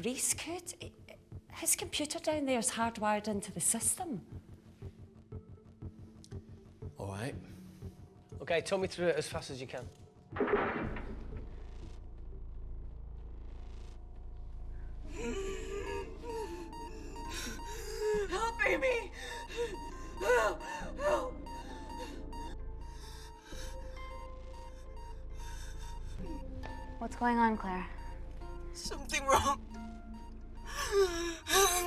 Reese could. His computer down there is hardwired into the system. All right. Okay, talk me through it as fast as you can. Help, Amy! Help! Help! What's going on, Claire? Something wrong.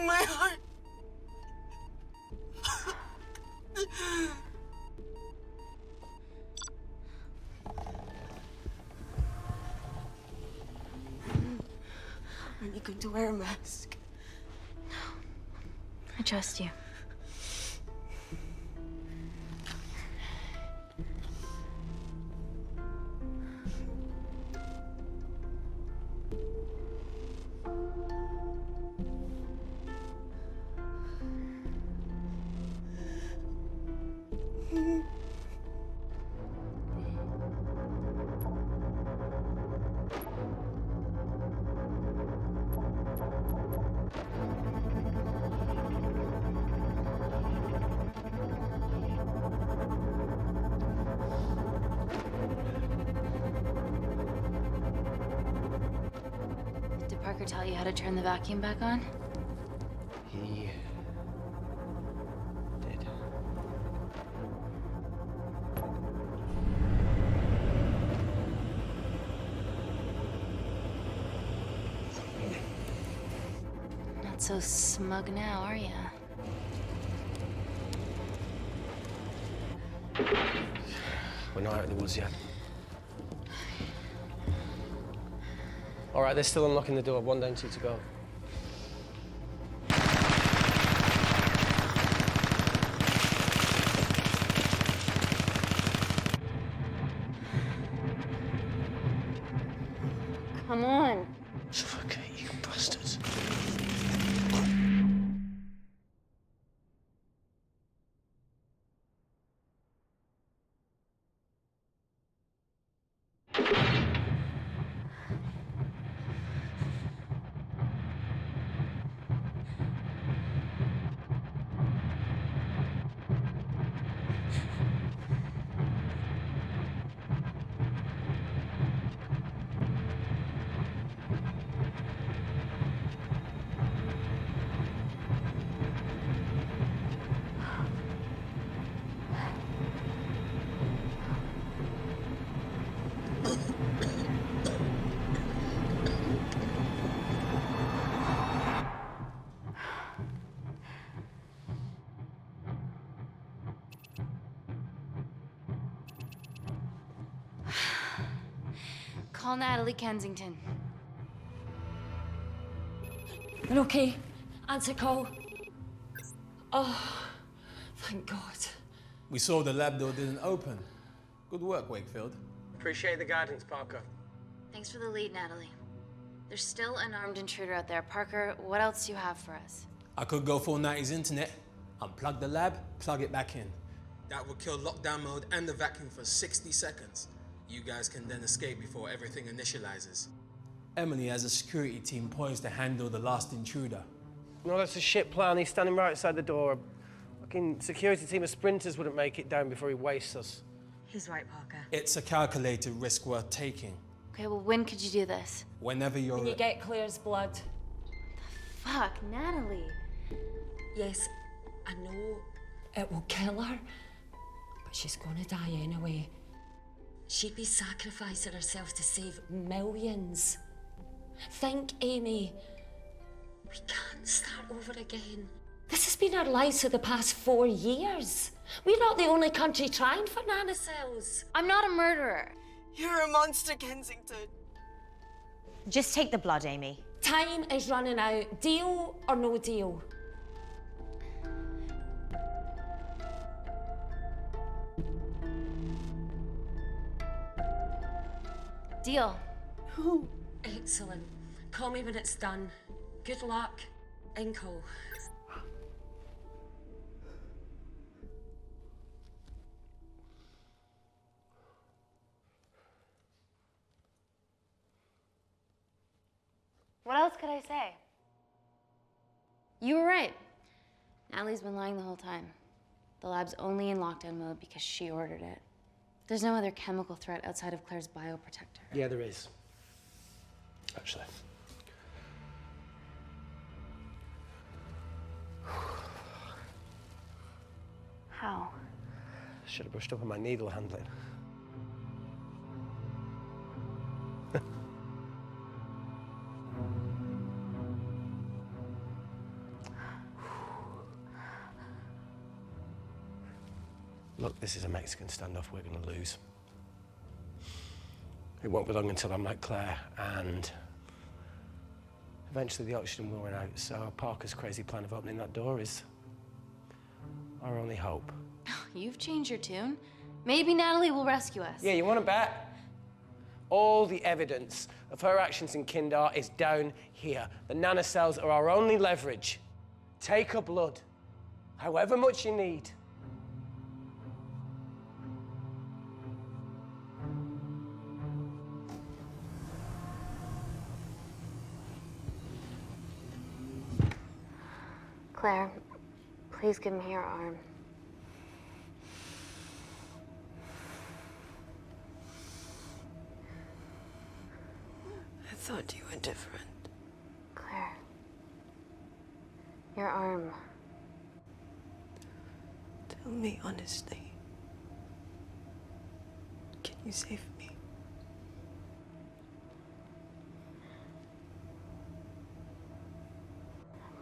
My heart. Are you going to wear a mask? I trust you. Did Parker tell you how to turn the vacuum back on? He did. Not so smug now, are ya? We're not out of the woods yet. All right, they're still unlocking the door. 1 down, 2 to go. Come on. Suffocate, you bastards. Call Natalie Kensington. You're okay? Answer call. Oh, thank God. We saw the lab door didn't open. Good work, Wakefield. Appreciate the guidance, Parker. Thanks for the lead, Natalie. There's still an armed intruder out there. Parker, what else do you have for us? I could go full 90s internet, unplug the lab, plug it back in. That would kill lockdown mode and the vacuum for 60 seconds. You guys can then escape before everything initializes. Emily has a security team poised to handle the last intruder. No, that's a shit plan. He's standing right outside the door. A fucking security team of sprinters wouldn't make it down before he wastes us. He's right, Parker. It's a calculated risk worth taking. Okay, well, when could you do this? Whenever you're... When you get Claire's blood. Fuck, Natalie. Yes, I know it will kill her, but she's gonna die anyway. She'd be sacrificing herself to save millions. Think, Amy. We can't start over again. This has been our lives for the past 4 years. We're not the only country trying for nanocells. I'm not a murderer. You're a monster, Kensington. Just take the blood, Amy. Time is running out. Deal or no deal? Deal. Excellent. Call me when it's done. Good luck. Inco. What else could I say? You were right. Natalie's been lying the whole time. The lab's only in lockdown mode because she ordered it. There's no other chemical threat outside of Claire's bioprotector. Yeah, there is. Actually. How? Should have brushed up on my needle handling. Look, this is a Mexican standoff we're going to lose. It won't be long until I'm like Claire, and eventually the oxygen will run out, so Parker's crazy plan of opening that door is our only hope. You've changed your tune. Maybe Natalie will rescue us. Yeah, you want to bet? All the evidence of her actions in Kindar is down here. The nanocells are our only leverage. Take her blood, however much you need. Claire, please give me your arm. I thought you were different. Claire, your arm. Tell me honestly. Can you save me?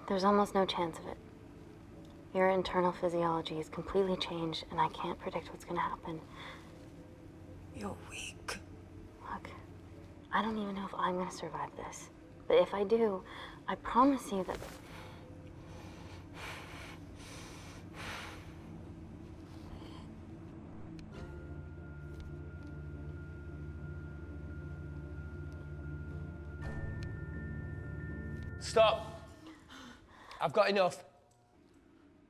There's almost no chance of it. Your internal physiology is completely changed, and I can't predict what's going to happen. You're weak. Look, I don't even know if I'm gonna survive this. But if I do, I promise you that... Stop. I've got enough.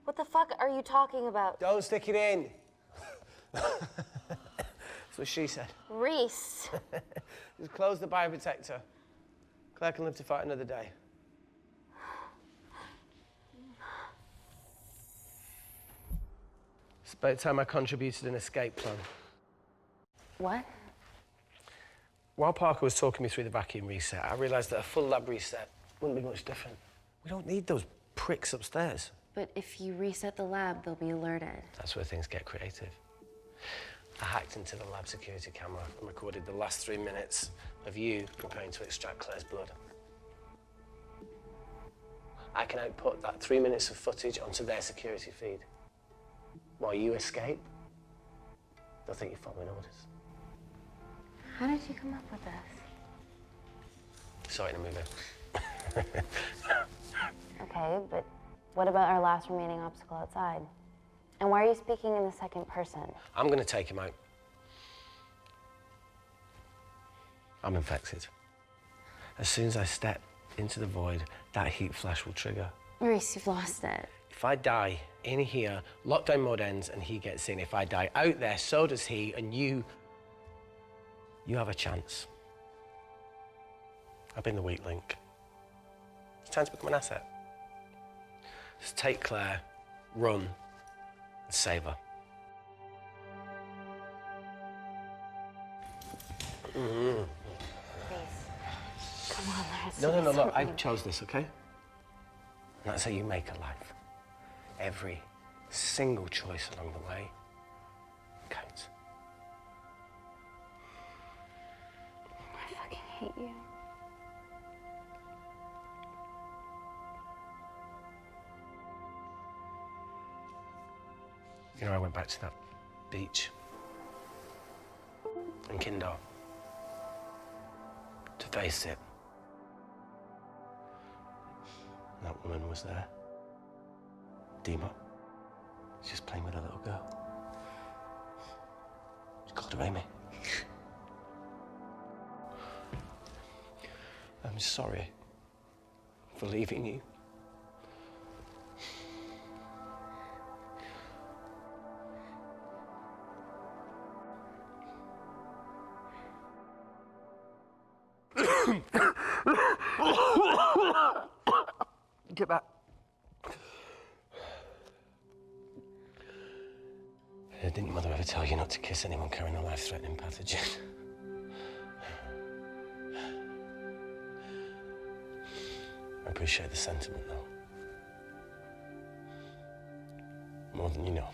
What the fuck are you talking about? Don't stick it in. That's what she said. Reese. Just close the bioprotector. Claire can live to fight another day. It's about time I contributed an escape plan. What? While Parker was talking me through the vacuum reset, I realised that a full lab reset wouldn't be much different. We don't need those pricks upstairs. But if you reset the lab, they'll be alerted. That's where things get creative. I hacked into the lab security camera and recorded the last 3 minutes of you preparing to extract Claire's blood. I can output that 3 minutes of footage onto their security feed. While you escape, they'll think you're following orders. How did you come up with this? Saw it in a movie. Okay, but what about our last remaining obstacle outside? And why are you speaking in the second person? I'm gonna take him out. I'm infected. As soon as I step into the void, that heat flash will trigger. Reese, you've lost it. If I die in here, lockdown mode ends and he gets in. If I die out there, so does he, and you have a chance. I've been the weak link. It's time to become an asset. Just take Claire, run, and save her. Please. Come on, there's No, look, I something. chose this, okay? And that's how you make a life. Every single choice along the way counts. I fucking hate you. You know, I went back to that beach in Kindar to face it. And that woman was there. Dima. She's just playing with a little girl. She called her Amy. I'm sorry for leaving you. Get back. Didn't your mother ever tell you not to kiss anyone carrying a life-threatening pathogen? I appreciate the sentiment, though. More than you know.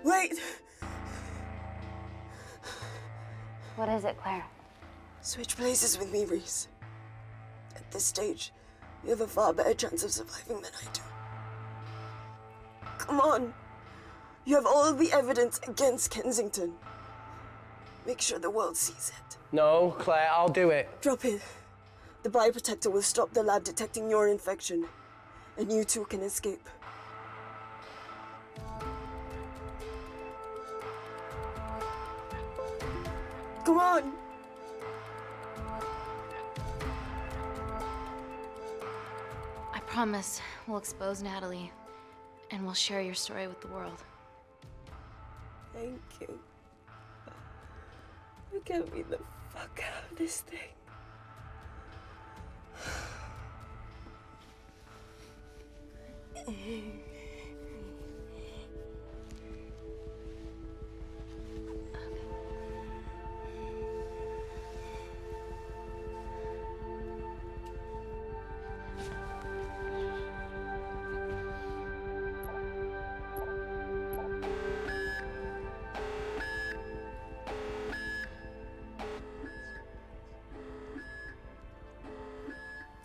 Wait! What is it, Claire? Switch places with me, Reese. At this stage, you have a far better chance of surviving than I do. Come on. You have all the evidence against Kensington. Make sure the world sees it. No, Claire, I'll do it. Drop it. The bioprotector will stop the lab detecting your infection, and you two can escape. Come on! I promise we'll expose Natalie, and we'll share your story with the world. Thank you. Get me the fuck out of this thing.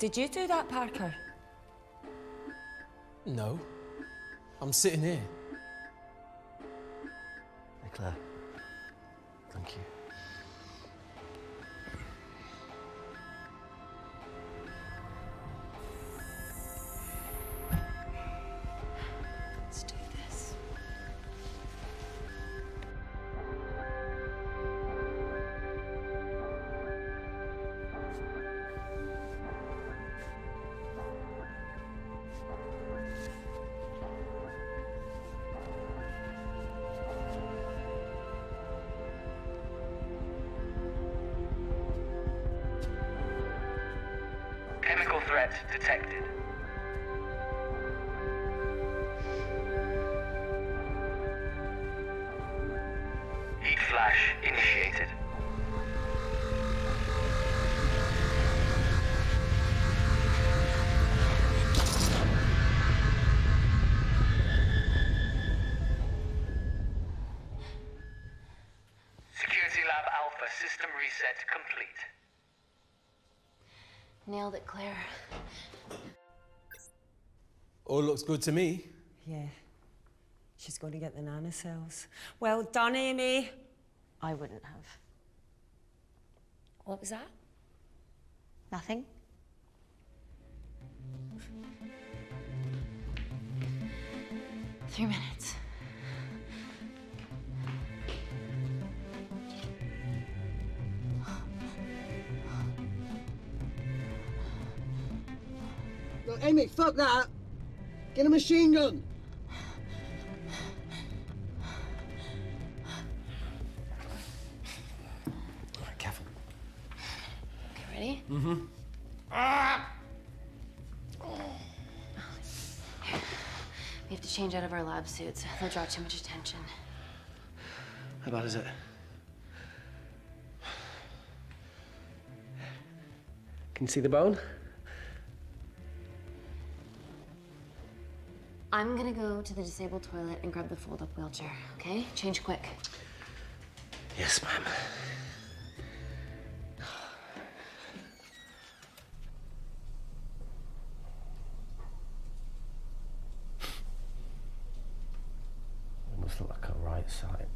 Did you do that, Parker? No. I'm sitting here. Hey, Claire. Thank you. Let's do this. Chemical threat detected. Heat flash initiated. Security Lab Alpha system reset complete. Nailed it, Claire. All looks good to me. Yeah. She's going to get the nanocells. Well done, Amy. I wouldn't have. What was that? Nothing? Three minutes. Look, Amy, fuck that. Get a machine gun. All right, careful. Okay, ready? Mm-hmm. We have to change out of our lab suits. They'll draw too much attention. How bad is it? Can you see the bone? I'm gonna go to the disabled toilet and grab the fold-up wheelchair, okay? Change quick. Yes, ma'am. It must look like a right side.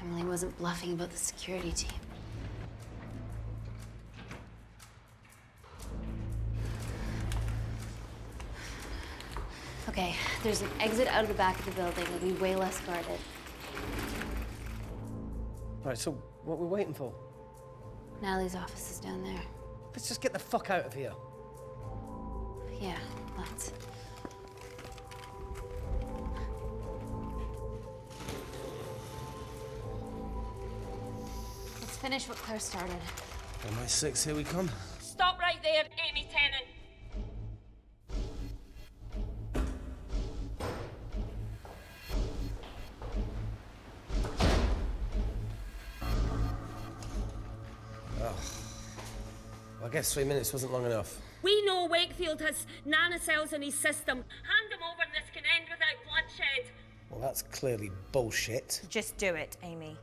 Emily wasn't bluffing about the security team. Okay, there's an exit out of the back of the building. It'll be way less guarded. Right, so what we're waiting for? Natalie's office is down there. Let's just get the fuck out of here. Yeah, let's. Let's finish what Claire started. MI6, here we come. Stop right there, Amy Tennant. I guess 3 minutes wasn't long enough. We know Wakefield has nanocells in his system. Hand them over and this can end without bloodshed. Well, that's clearly bullshit. Just do it, Amy.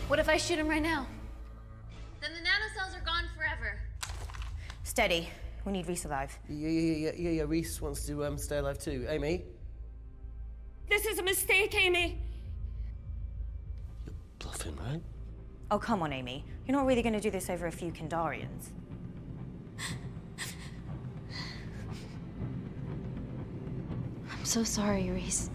What if I shoot him right now? Then the nanocells are gone forever. Steady. We need Reese alive. Yeah. Reese wants to stay alive too. Amy? This is a mistake, Amy. Bluffing, right? Oh, come on, Amy. You're not really going to do this over a few Kindarians. I'm so sorry, Reese.